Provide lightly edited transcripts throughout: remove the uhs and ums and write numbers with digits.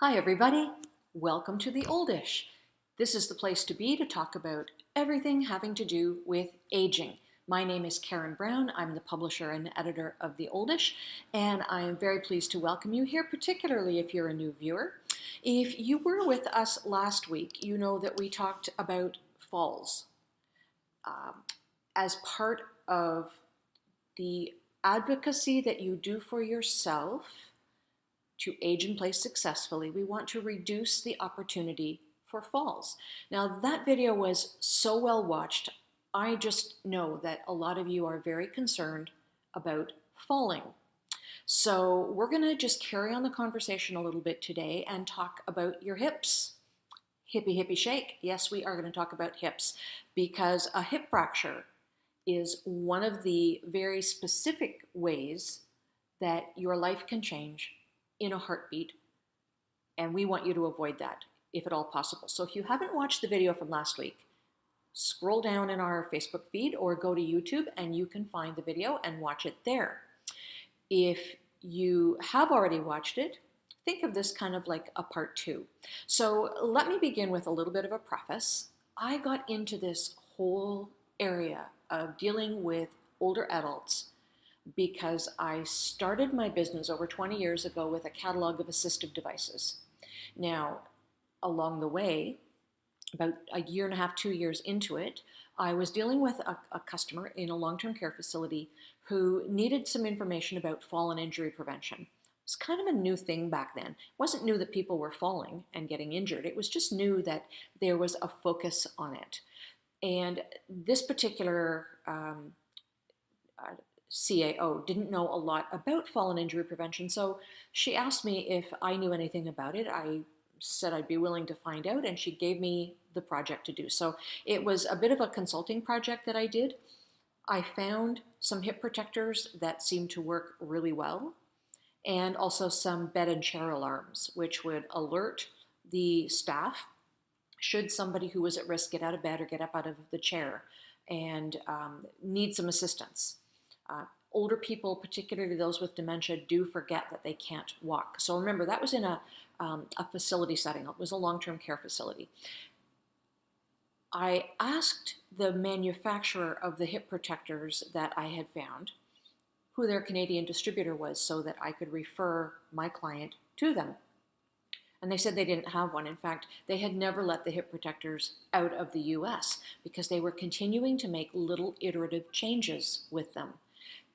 Hi everybody, welcome to The Oldish. This is the place to be to talk about everything having to do with aging. My name is Karen Brown, I'm the publisher and editor of The Oldish, and I am very pleased to welcome you here, particularly if you're a new viewer. If you were with us last week, you know that we talked about falls as part of the advocacy that you do for yourself to age in place successfully. We want to reduce the opportunity for falls. Now, that video was so well watched, I just know that a lot of you are very concerned about falling. So we're going to just carry on the conversation a little bit today and talk about your hips. Hippy hippy shake. Yes, we are going to talk about hips because a hip fracture is one of the very specific ways that your life can change in a heartbeat, and we want you to avoid that if at all possible. So if you haven't watched the video from last week, scroll down in our Facebook feed or go to YouTube and you can find the video and watch it there. If you have already watched it, think of this kind of like a part two. So let me begin with a little bit of a preface. I got into this whole area of dealing with older adults because I started my business over 20 years ago with a catalog of assistive devices. Now, along the way, about a year and a half, 2 years into it, I was dealing with a customer in a long-term care facility who needed some information about fall and injury prevention. It was kind of a new thing back then. It wasn't new that people were falling and getting injured. It was just new that there was a focus on it. And this particular CAO didn't know a lot about fall and injury prevention, so she asked me if I knew anything about it. I said I'd be willing to find out, and she gave me the project to do. So it was a bit of a consulting project that I did. I found some hip protectors that seemed to work really well, and also some bed and chair alarms, which would alert the staff should somebody who was at risk get out of bed or get up out of the chair and need some assistance. Older people, particularly those with dementia, do forget that they can't walk. So remember, that was in a facility setting. It was a long-term care facility. I asked the manufacturer of the hip protectors that I had found who their Canadian distributor was so that I could refer my client to them. And they said they didn't have one. In fact, they had never let the hip protectors out of the US because they were continuing to make little iterative changes with them.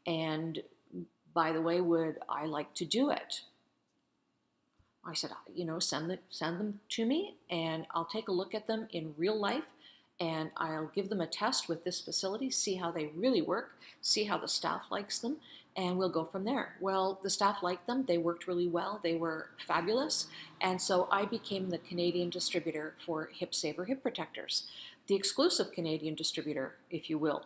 And by the way, would I like to do it? I said, send them to me and I'll take a look at them in real life and I'll give them a test with this facility, see how they really work, see how the staff likes them, and we'll go from there. Well, the staff liked them, they worked really well, they were fabulous, and so I became the Canadian distributor for HipSaver hip protectors, the exclusive Canadian distributor, if you will.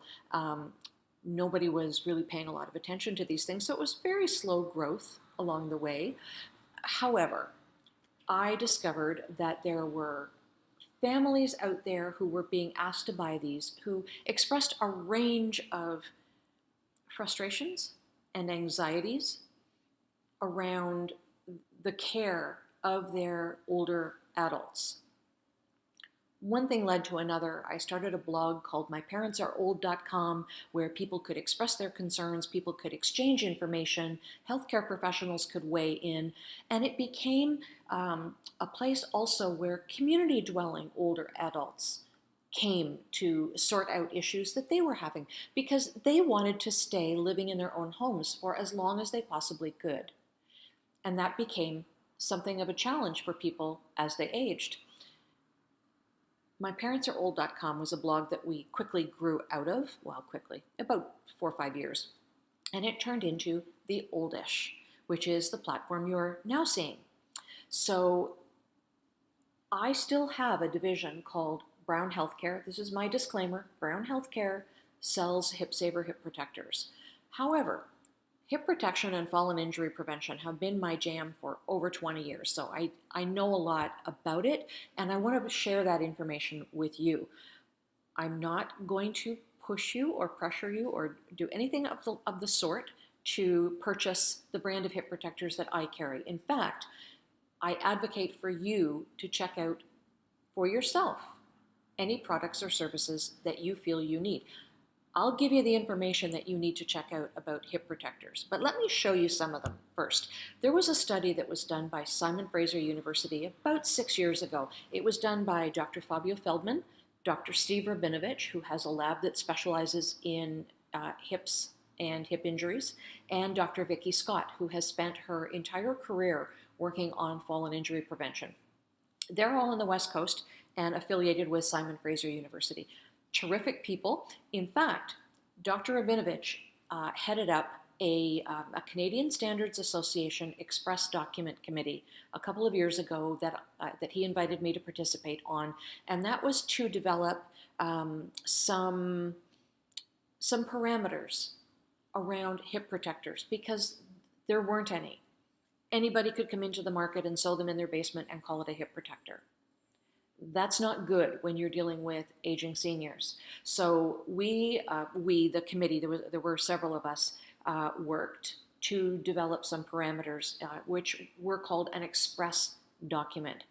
Nobody was really paying a lot of attention to these things, so it was very slow growth along the way. However, I discovered that there were families out there who were being asked to buy these who expressed a range of frustrations and anxieties around the care of their older adults. One thing led to another. I started a blog called myparentsareold.com where people could express their concerns, people could exchange information, healthcare professionals could weigh in, and it became a place also where community dwelling older adults came to sort out issues that they were having because they wanted to stay living in their own homes for as long as they possibly could. And that became something of a challenge for people as they aged. MyParentsAreOld.com was a blog that we quickly grew out of, about 4 or 5 years. And it turned into The Oldish, which is the platform you're now seeing. So I still have a division called Brown Healthcare. This is my disclaimer. Brown Healthcare sells HipSaver hip protectors. However, hip protection and fall and injury prevention have been my jam for over 20 years, so I know a lot about it, and I want to share that information with you. I'm not going to push you or pressure you or do anything of the sort to purchase the brand of hip protectors that I carry. In fact, I advocate for you to check out for yourself any products or services that you feel you need. I'll give you the information that you need to check out about hip protectors, but let me show you some of them first. There was a study that was done by Simon Fraser University about 6 years ago. It was done by Dr. Fabio Feldman, Dr. Steve Rabinovich, who has a lab that specializes in hips and hip injuries, and Dr. Vicki Scott, who has spent her entire career working on fall and injury prevention. They're all on the West Coast and affiliated with Simon Fraser University. Terrific people. In fact, Dr. Rabinovich headed up a Canadian Standards Association Express Document Committee a couple of years ago that he invited me to participate on, and that was to develop some parameters around hip protectors because there weren't any. Anybody could come into the market and sew them in their basement and call it a hip protector. That's not good when you're dealing with aging seniors. So we the committee, there were several of us, worked to develop some parameters, which were called an express document.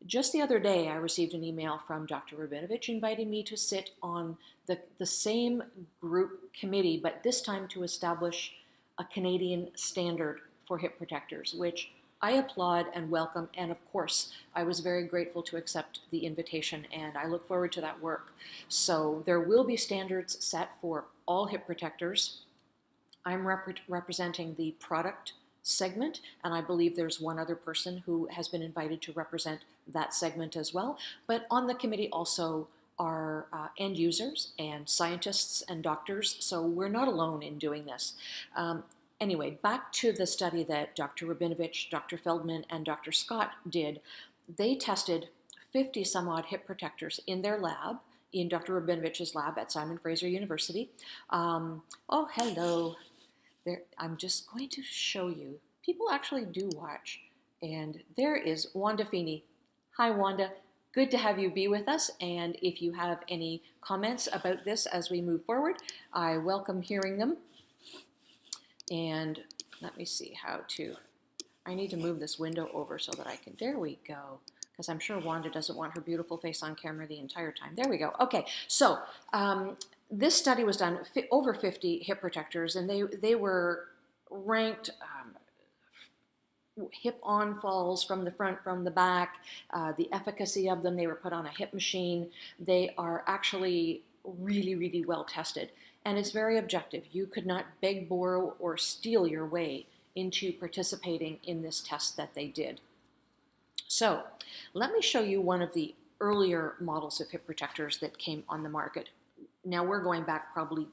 Just the other day, I received an email from Dr. Rabinovich inviting me to sit on the same group committee, but this time to establish a Canadian standard for hip protectors, which I applaud and welcome, and of course, I was very grateful to accept the invitation, and I look forward to that work. So there will be standards set for all hip protectors. I'm representing the product segment, and I believe there's one other person who has been invited to represent that segment as well. But on the committee also are end users and scientists and doctors, so we're not alone in doing this. Anyway, back to the study that Dr. Rabinovich, Dr. Feldman, and Dr. Scott did. They tested 50 some odd hip protectors in their lab, in Dr. Rabinovich's lab at Simon Fraser University. Oh, hello. There, I'm just going to show you. People actually do watch. And there is Wanda Feeney. Hi, Wanda. Good to have you be with us. And if you have any comments about this as we move forward, I welcome hearing them. And let me see I need to move this window over so that I can, there we go. Because I'm sure Wanda doesn't want her beautiful face on camera the entire time. There we go. Okay, so this study was done over 50 hip protectors, and they were ranked hip on falls from the front, from the back, the efficacy of them. They were put on a hip machine. They are actually really, really well tested. And it's very objective. You could not beg, borrow, or steal your way into participating in this test that they did. So let me show you one of the earlier models of hip protectors that came on the market. Now we're going back probably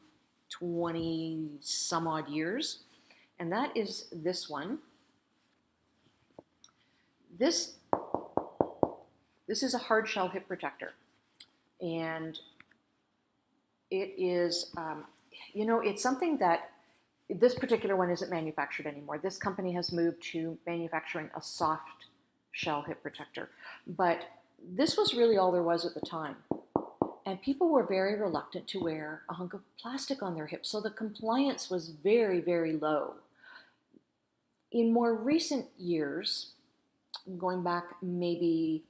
20 some odd years, and that is this one. This is a hard shell hip protector, and it is, it's something that this particular one isn't manufactured anymore. This company has moved to manufacturing a soft shell hip protector, but this was really all there was at the time. And people were very reluctant to wear a hunk of plastic on their hips, so the compliance was very, very low. In more recent years, going back maybe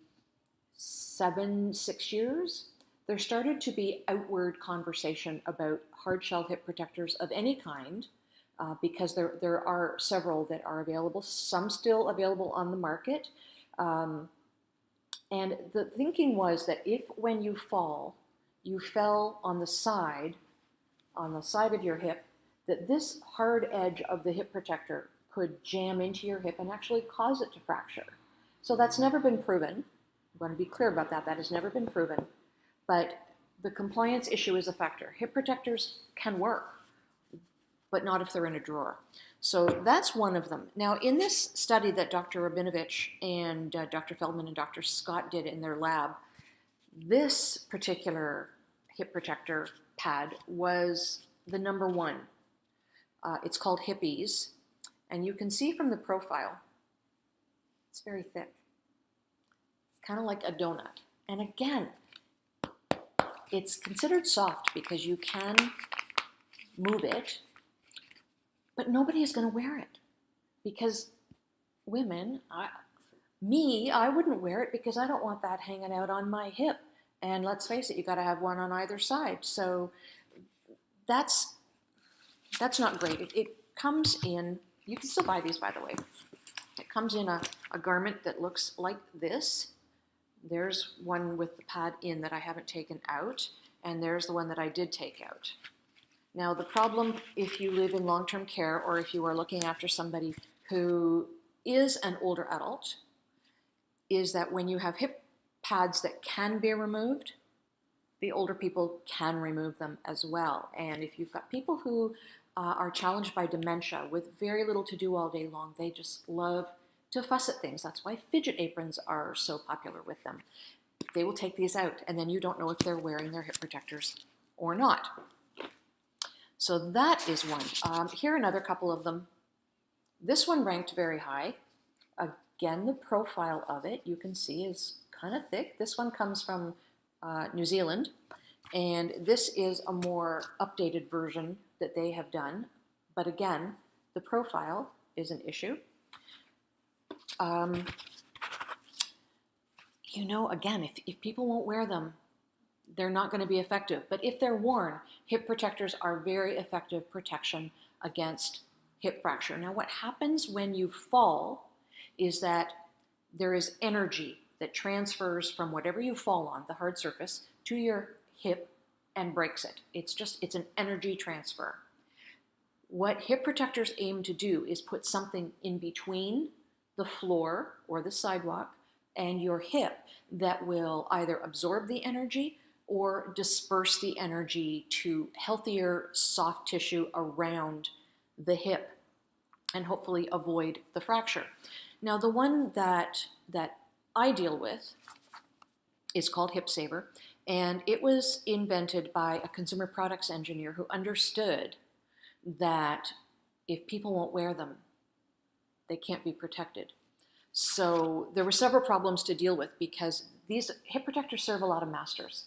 6 years, there started to be outward conversation about hard shell hip protectors of any kind, because there are several that are available, some still available on the market. And the thinking was that if when you fall, you fell on the side of your hip, that this hard edge of the hip protector could jam into your hip and actually cause it to fracture. So that's never been proven. I'm going to be clear about that. That has never been proven. But the compliance issue is a factor. Hip protectors can work, but not if they're in a drawer. So that's one of them. Now, in this study that Dr. Rabinovich and Dr. Feldman and Dr. Scott did in their lab, this particular hip protector pad was the number one. It's called Hippies, and you can see from the profile, it's very thick. It's kind of like a donut. And again, it's considered soft because you can move it, but nobody is going to wear it because women, Me, I wouldn't wear it because I don't want that hanging out on my hip. And let's face it, you got to have one on either side. So that's that's not great. It comes in, you can still buy these, by the way. It comes in a garment that looks like this. There's one with the pad in that I haven't taken out, and there's the one that I did take out. Now, the problem if you live in long-term care or if you are looking after somebody who is an older adult is that when you have hip pads that can be removed, the older people can remove them as well. And if you've got people who are challenged by dementia with very little to do all day long, they just love to fuss at things. That's why fidget aprons are so popular with them. They will take these out, and then you don't know if they're wearing their hip protectors or not. So that is one. Here are another couple of them. This one ranked very high. Again, the profile of it, you can see, is kind of thick. This one comes from New Zealand, and this is a more updated version that they have done. But again, the profile is an issue. You know, again, if people won't wear them, they're not going to be effective. But if they're worn, hip protectors are very effective protection against hip fracture. Now, what happens when you fall is that there is energy that transfers from whatever you fall on, the hard surface, to your hip and breaks it. It's an energy transfer. What hip protectors aim to do is put something in between the floor or the sidewalk and your hip that will either absorb the energy or disperse the energy to healthier soft tissue around the hip and hopefully avoid the fracture. Now, the one that I deal with is called Hip Saver, and it was invented by a consumer products engineer who understood that if people won't wear them, they can't be protected. So there were several problems to deal with because these hip protectors serve a lot of masters.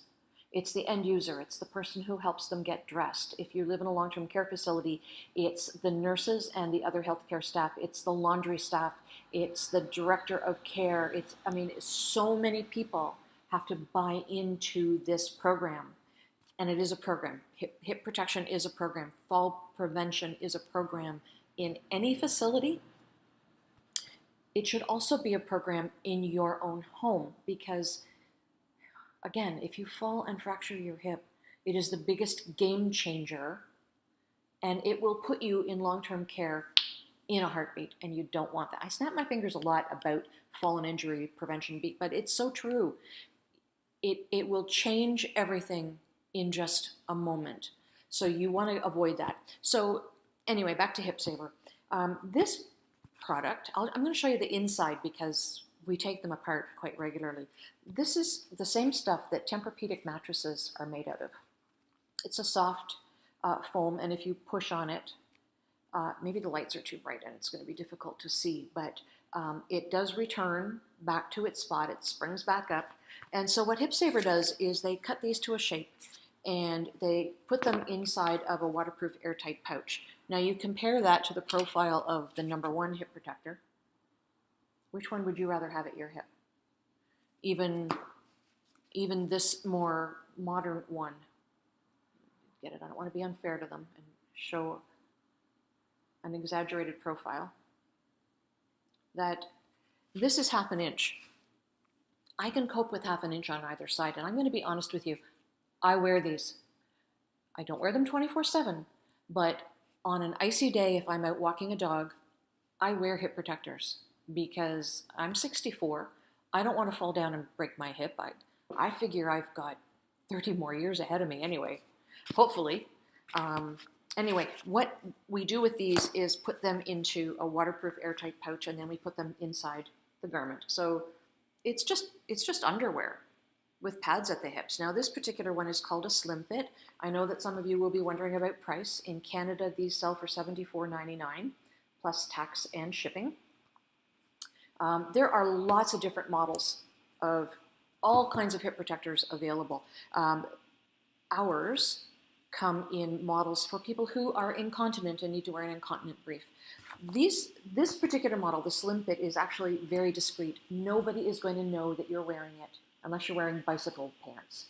It's the end user. It's the person who helps them get dressed. If you live in a long-term care facility, it's the nurses and the other healthcare staff. It's the laundry staff. It's the director of care. So many people have to buy into this program. And it is a program. Hip protection is a program. Fall prevention is a program in any facility. It should also be a program in your own home because, again, if you fall and fracture your hip, it is the biggest game changer, and it will put you in long-term care in a heartbeat, and you don't want that. I snap my fingers a lot about fall and injury prevention, but it's so true. It will change everything in just a moment. So you want to avoid that. So anyway, back to Hip Saver. This product, I'm going to show you the inside because we take them apart quite regularly. This is the same stuff that Tempur-Pedic mattresses are made out of. It's a soft foam, and if you push on it, maybe the lights are too bright and it's going to be difficult to see, but it does return back to its spot. It springs back up. And so what Hip Saver does is they cut these to a shape and they put them inside of a waterproof airtight pouch. Now you compare that to the profile of the #1 hip protector. Which one would you rather have at your hip? Even this more modern one. Get it? I don't want to be unfair to them and show an exaggerated profile. That this is 1/2 inch. I can cope with 1/2 inch on either side, and I'm going to be honest with you. I wear these. I don't wear them 24/7, but on an icy day, if I'm out walking a dog, I wear hip protectors because I'm 64. I don't want to fall down and break my hip. I figure I've got 30 more years ahead of me anyway, hopefully. Anyway, what we do with these is put them into a waterproof airtight pouch, and then we put them inside the garment. So it's just underwear with pads at the hips. Now this particular one is called a Slim Fit. I know that some of you will be wondering about price. In Canada, these sell for $74.99 plus tax and shipping. There are lots of different models of all kinds of hip protectors available. Ours come in models for people who are incontinent and need to wear an incontinent brief. This particular model, the Slim Fit, is actually very discreet. Nobody is going to know that you're wearing it unless you're wearing bicycle pants.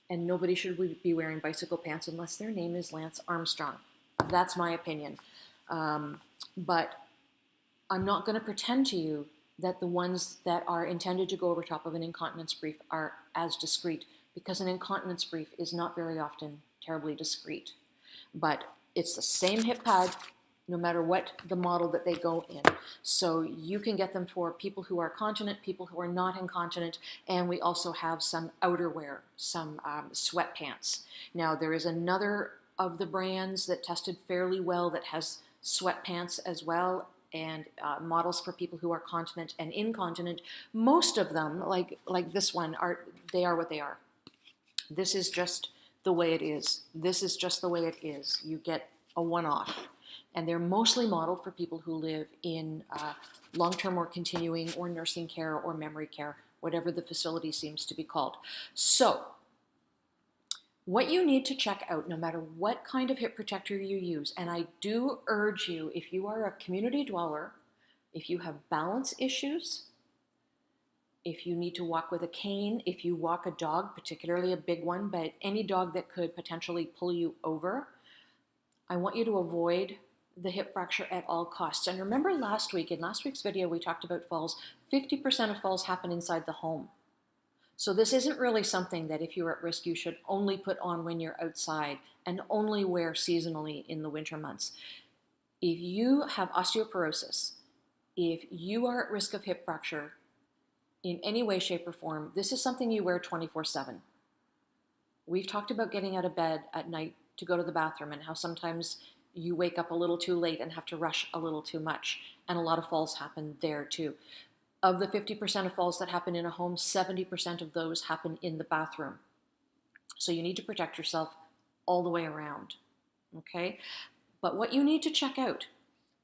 And nobody should be wearing bicycle pants unless their name is Lance Armstrong. That's my opinion. But I'm not going to pretend to you that the ones that are intended to go over top of an incontinence brief are as discreet, because an incontinence brief is not very often terribly discreet. But it's the same hip pad no matter what the model that they go in. So you can get them for people who are continent, people who are not incontinent, and we also have some outerwear, some sweatpants. Now there is another of the brands that tested fairly well that has sweatpants as well, and models for people who are continent and incontinent. Most of them, like this one, they are what they are. This is just the way it is. This is just the way it is. You get a one-off. And they're mostly modeled for people who live in long-term or continuing or nursing care or memory care, whatever the facility seems to be called. So what you need to check out, no matter what kind of hip protector you use, and I do urge you, if you are a community dweller, if you have balance issues, if you need to walk with a cane, if you walk a dog, particularly a big one, but any dog that could potentially pull you over, I want you to avoid the hip fracture at all costs. And remember in last week's video, we talked about falls. 50% of falls happen inside the home. So this isn't really something that if you're at risk, you should only put on when you're outside and only wear seasonally in the winter months. If you have osteoporosis, if you are at risk of hip fracture in any way, shape, or form, this is something you wear 24/7. We've talked about getting out of bed at night to go to the bathroom and how sometimes you wake up a little too late and have to rush a little too much. And a lot of falls happen there too. Of the 50% of falls that happen in a home, 70% of those happen in the bathroom. So you need to protect yourself all the way around, okay? But what you need to check out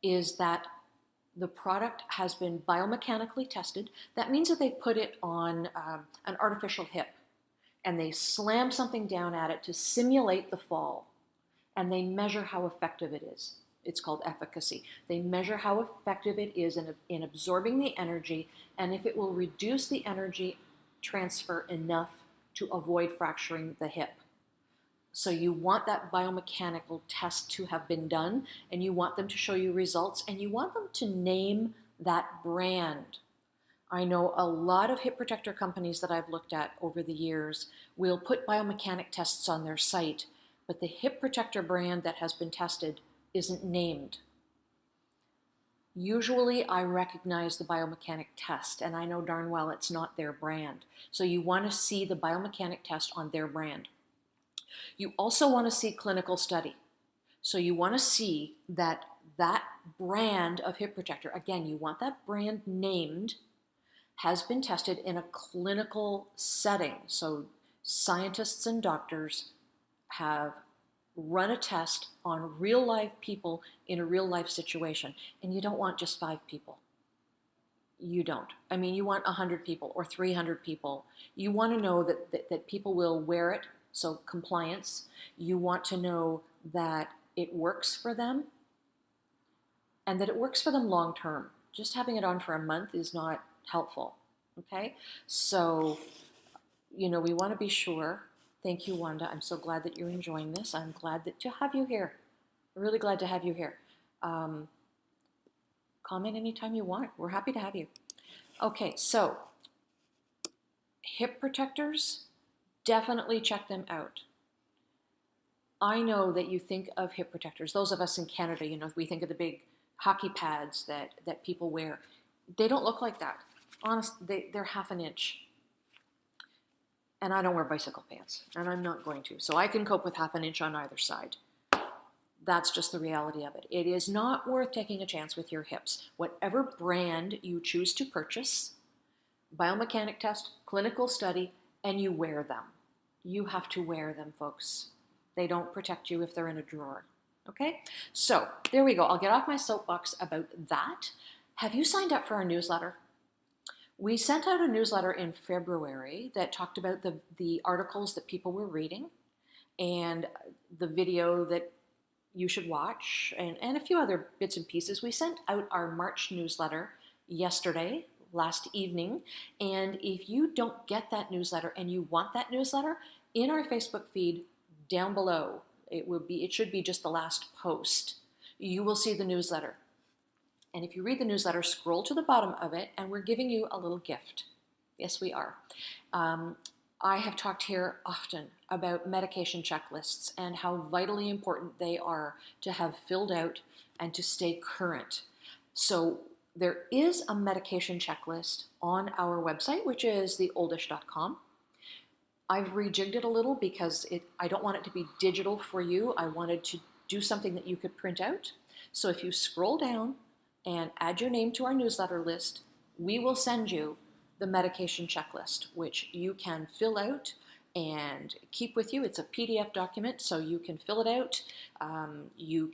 is that the product has been biomechanically tested. That means that they put it on an artificial hip and they slam something down at it to simulate the fall. And they measure how effective it is. It's called efficacy. They measure how effective it is in absorbing the energy, and if it will reduce the energy transfer enough to avoid fracturing the hip. So you want that biomechanical test to have been done, and you want them to show you results, and you want them to name that brand. I know a lot of hip protector companies that I've looked at over the years will put biomechanic tests on their site, but the hip protector brand that has been tested isn't named. Usually I recognize the biomechanic test, and I know darn well it's not their brand. So you want to see the biomechanic test on their brand. You also want to see clinical study. So you want to see that that brand of hip protector, again, you want that brand named, has been tested in a clinical setting. So scientists and doctors have run a test on real life people in a real life situation. And you don't want just 5 people. You don't. I mean, you want 100 people or 300 people. You want to know that people will wear it, so compliance. You want to know that it works for them and that it works for them long term. Just having it on for a month is not helpful, okay? So, we want to be sure. Thank you, Wanda. I'm so glad that you're enjoying this. I'm glad to have you here. Really glad to have you here. Comment anytime you want. We're happy to have you. Okay, so hip protectors, definitely check them out. I know that you think of hip protectors. Those of us in Canada, we think of the big hockey pads that people wear. They don't look like that. Honestly, they're half an inch. And I don't wear bicycle pants, and I'm not going to. So I can cope with half an inch on either side. That's just the reality of it. It is not worth taking a chance with your hips. Whatever brand you choose to purchase, biomechanic test, clinical study, and you wear them. You have to wear them, folks. They don't protect you if they're in a drawer. Okay? So there we go. I'll get off my soapbox about that. Have you signed up for our newsletter? We sent out a newsletter in February that talked about the articles that people were reading. and the video that you should watch, and a few other bits and pieces. We sent out our March newsletter yesterday, last evening, and if you don't get that newsletter and you want that newsletter, in our Facebook feed down below, it should be just the last post, you will see the newsletter. And if you read the newsletter, scroll to the bottom of it, and we're giving you a little gift. Yes, we are. I have talked here often about medication checklists and how vitally important they are to have filled out and to stay current. So there is a medication checklist on our website, which is theoldish.com. I've rejigged it a little because I don't want it to be digital for you. I wanted to do something that you could print out. So if you scroll down and add your name to our newsletter list, we will send you the medication checklist, which you can fill out and keep with you. It's a PDF document, so you can fill it out. You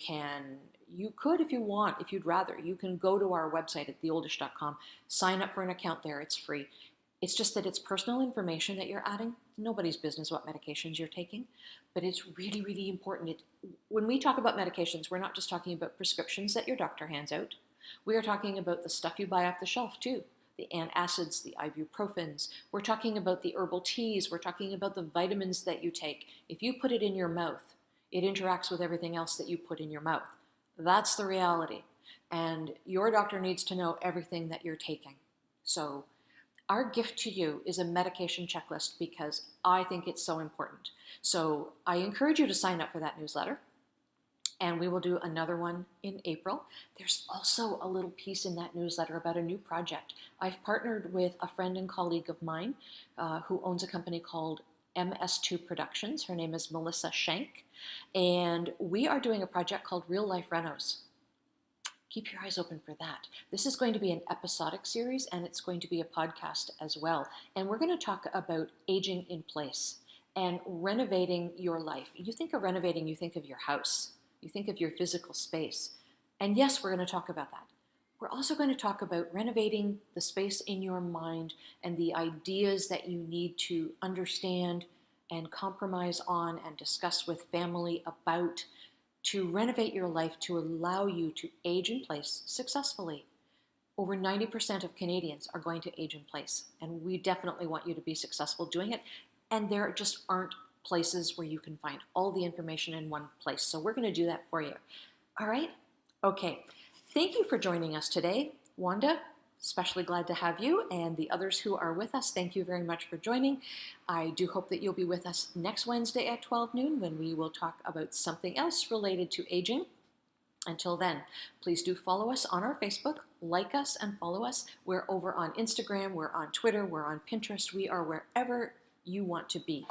could, if you want, if you'd rather, you can go to our website at theoldish.com, sign up for an account there. It's free. It's just that it's personal information that you're adding. Nobody's business what medications you're taking, but it's really, really important. When we talk about medications, we're not just talking about prescriptions that your doctor hands out. We are talking about the stuff you buy off the shelf too. The antacids, the ibuprofens. We're talking about the herbal teas. We're talking about the vitamins that you take. If you put it in your mouth, it interacts with everything else that you put in your mouth. That's the reality. And your doctor needs to know everything that you're taking. So our gift to you is a medication checklist because I think it's so important. So I encourage you to sign up for that newsletter, and we will do another one in April. There's also a little piece in that newsletter about a new project. I've partnered with a friend and colleague of mine who owns a company called MS2 Productions. Her name is Melissa Schenk, and we are doing a project called Real Life Renos. Keep your eyes open for that. This is going to be an episodic series, and it's going to be a podcast as well. And we're going to talk about aging in place and renovating your life. You think of renovating, you think of your house. You think of your physical space. And yes, we're going to talk about that. We're also going to talk about renovating the space in your mind and the ideas that you need to understand and compromise on and discuss with family about to renovate your life to allow you to age in place successfully. Over 90% of Canadians are going to age in place, and we definitely want you to be successful doing it. And there just aren't places where you can find all the information in one place. So we're going to do that for you. All right? Okay. Thank you for joining us today. Wanda, especially glad to have you, and the others who are with us, thank you very much for joining. I do hope that you'll be with us next Wednesday at 12 noon when we will talk about something else related to aging. Until then, please do follow us on our Facebook, like us and follow us. We're over on Instagram, we're on Twitter, we're on Pinterest. We are wherever you want to be.